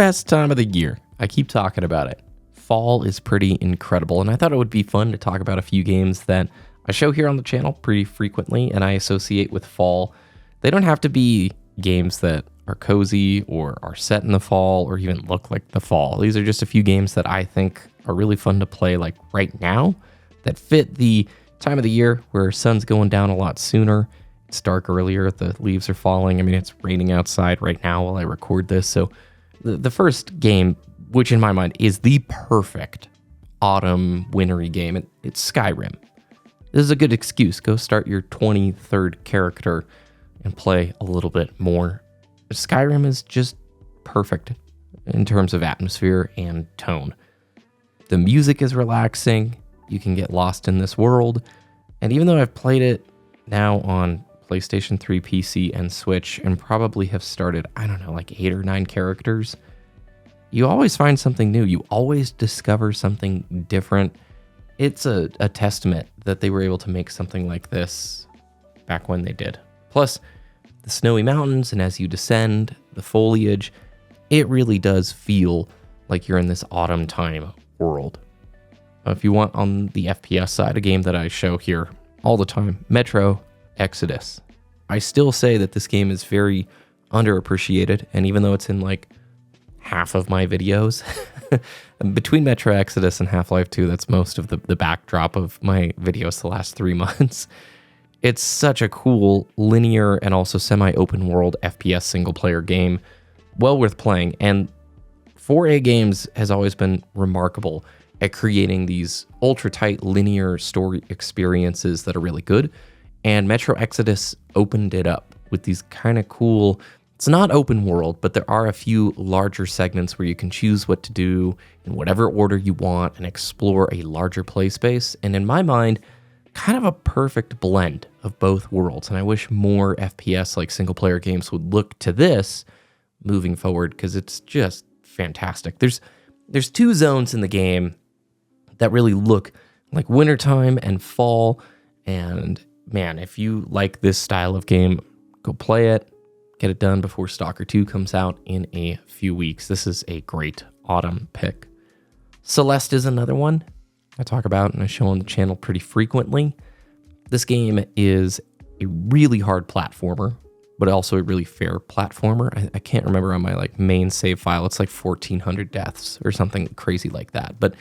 best time of the year. I keep talking about it. Fall is pretty incredible, and I thought it would be fun to talk about a few games that I show here on the channel pretty frequently and I associate with fall. They don't have to be games that are cozy or are set in the fall or even look like the fall. These are just a few games that I think are really fun to play like right now that fit the time of the year where sun's going down a lot sooner. It's dark earlier, the leaves are falling. I mean, it's raining outside right now while I record this. So the first game, which in my mind is the perfect autumn wintry game, it's Skyrim. This is a good excuse. Go start your 23rd character and play a little bit more. Skyrim is just perfect in terms of atmosphere and tone. The music is relaxing. You can get lost in this world. And even though I've played it now on PlayStation 3, PC, and Switch, and probably have started, I don't know, like 8 or 9 characters, you always find something new. You always discover something different. It's a testament that they were able to make something like this back when they did. Plus, the snowy mountains, and as you descend, the foliage, it really does feel like you're in this autumn time world. If you want on the FPS side, a game that I show here all the time, Metro Exodus. I still say that this game is very underappreciated, and even though it's in like half of my videos, between Metro Exodus and Half-Life 2, that's most of the backdrop of my videos the last 3 months. It's such a cool linear and also semi-open world FPS single-player game, well worth playing, and 4A Games has always been remarkable at creating these ultra-tight linear story experiences that are really good, and Metro Exodus opened it up with these kind of cool, it's not open world, but there are a few larger segments where you can choose what to do in whatever order you want and explore a larger play space, and in my mind, kind of a perfect blend of both worlds, and I wish more FPS like single-player games would look to this moving forward, because it's just fantastic. There's 2 zones in the game that really look like wintertime and fall, and man, if you like this style of game, go play it, get it done before Stalker 2 comes out in a few weeks. This is a great autumn pick. Celeste is another one I talk about and I show on the channel pretty frequently. This game is a really hard platformer, but also a really fair platformer. I can't remember on my like main save file. It's like 1,400 deaths or something crazy like that. But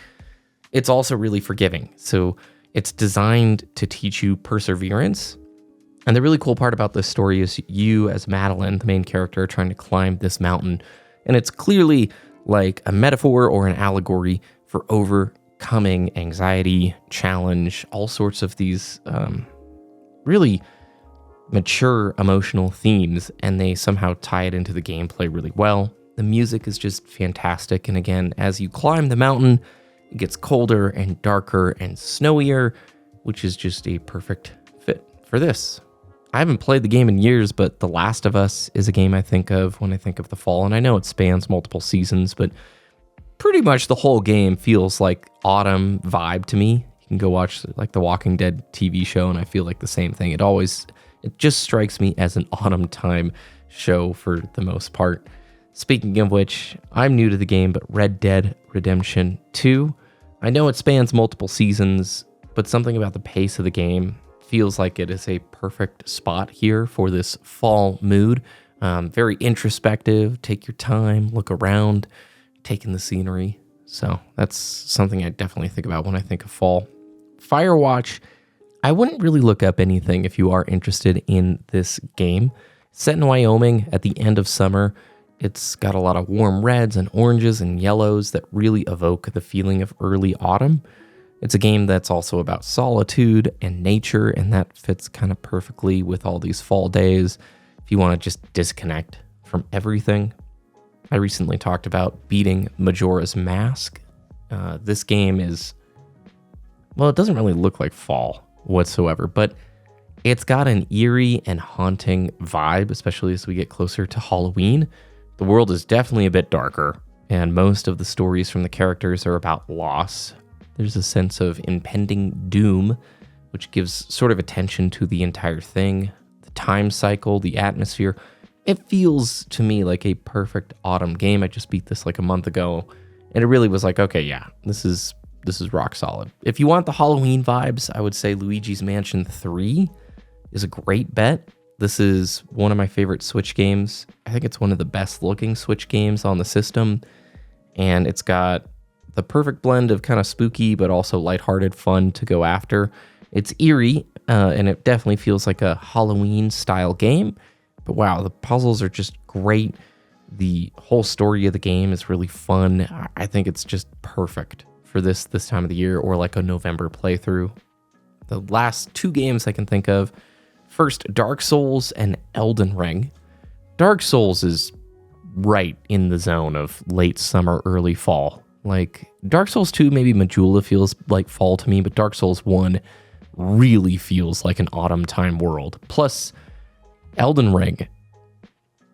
it's also really forgiving. So it's designed to teach you perseverance. And the really cool part about this story is you as Madeline, the main character, are trying to climb this mountain. And it's clearly like a metaphor or an allegory for overcoming anxiety, challenge, all sorts of these really mature emotional themes, and they somehow tie it into the gameplay really well. The music is just fantastic, and again, as you climb the mountain, it gets colder and darker and snowier, which is just a perfect fit for this. I haven't played the game in years, but The Last of Us is a game I think of when I think of the fall, and I know it spans multiple seasons, but pretty much the whole game feels like autumn vibe to me. You can go watch like the Walking Dead TV show, and I feel like the same thing. It just strikes me as an autumn time show for the most part. Speaking of which, I'm new to the game, but Red Dead Redemption 2, I know it spans multiple seasons, but something about the pace of the game feels like it is a perfect spot here for this fall mood. Very introspective, take your time, look around, take in the scenery. So that's something I definitely think about when I think of fall. Firewatch, I wouldn't really look up anything if you are interested in this game. Set in Wyoming at the end of summer, it's got a lot of warm reds and oranges and yellows that really evoke the feeling of early autumn. It's a game that's also about solitude and nature, and that fits kind of perfectly with all these fall days if you want to just disconnect from everything. I recently talked about beating Majora's Mask. This game is, well, it doesn't really look like fall whatsoever, but it's got an eerie and haunting vibe, especially as we get closer to Halloween. The world is definitely a bit darker, and most of the stories from the characters are about loss. There's a sense of impending doom, which gives sort of attention to the entire thing. The time cycle, the atmosphere, it feels to me like a perfect autumn game. I just beat this like a month ago, and it really was like, okay, yeah, this is rock solid. If you want the Halloween vibes, I would say Luigi's Mansion 3 is a great bet. This is one of my favorite Switch games. I think it's one of the best looking Switch games on the system, and it's got the perfect blend of kind of spooky but also lighthearted fun to go after. It's eerie, and it definitely feels like a Halloween style game, but wow, the puzzles are just great. The whole story of the game is really fun. I think it's just perfect for this time of the year, or like a November playthrough. The last 2 games I can think of, first, Dark Souls and Elden Ring. Dark Souls is right in the zone of late summer, early fall. Like, Dark Souls 2, maybe Majora feels like fall to me, but Dark Souls 1 really feels like an autumn time world. Plus, Elden Ring,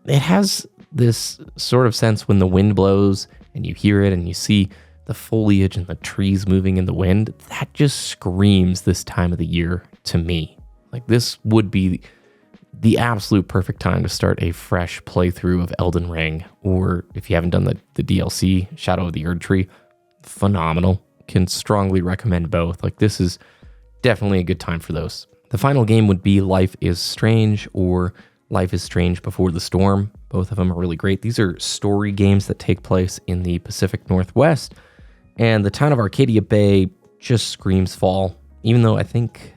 it has this sort of sense when the wind blows and you hear it and you see the foliage and the trees moving in the wind, that just screams this time of the year to me. Like, this would be the absolute perfect time to start a fresh playthrough of Elden Ring, or if you haven't done the DLC, Shadow of the Erdtree, phenomenal. Can strongly recommend both. Like, this is definitely a good time for those. The final game would be Life is Strange or Life is Strange Before the Storm. Both of them are really great. These are story games that take place in the Pacific Northwest, and the town of Arcadia Bay just screams fall, even though I think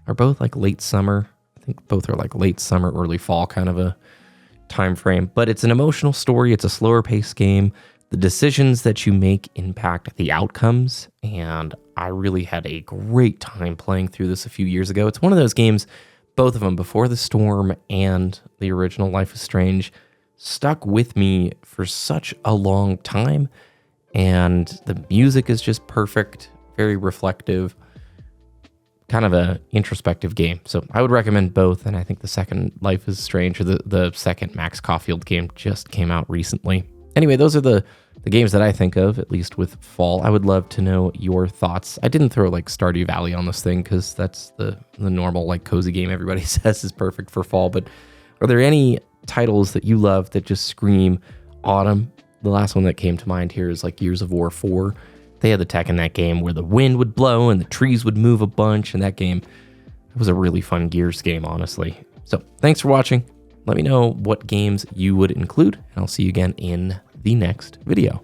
are both like late summer. I think both are like late summer, early fall kind of a time frame. But it's an emotional story. It's a slower paced game. The decisions that you make impact the outcomes, and I really had a great time playing through this a few years ago. It's one of those games, both of them, Before the Storm and the original Life is Strange, stuck with me for such a long time. And the music is just perfect, very reflective, kind of a introspective game. So I would recommend both. And I think the second Life is Strange, or the second Max Caulfield game, just came out recently. Anyway, those are the games that I think of, at least with fall. I would love to know your thoughts. I didn't throw like Stardew Valley on this thing because that's the normal like cozy game everybody says is perfect for fall. But are there any titles that you love that just scream autumn? The last one that came to mind here is like Gears of War 4. They had the tech in that game where the wind would blow and the trees would move a bunch, and that game, it was a really fun Gears game, honestly. So thanks for watching. Let me know what games you would include, and I'll see you again in the next video.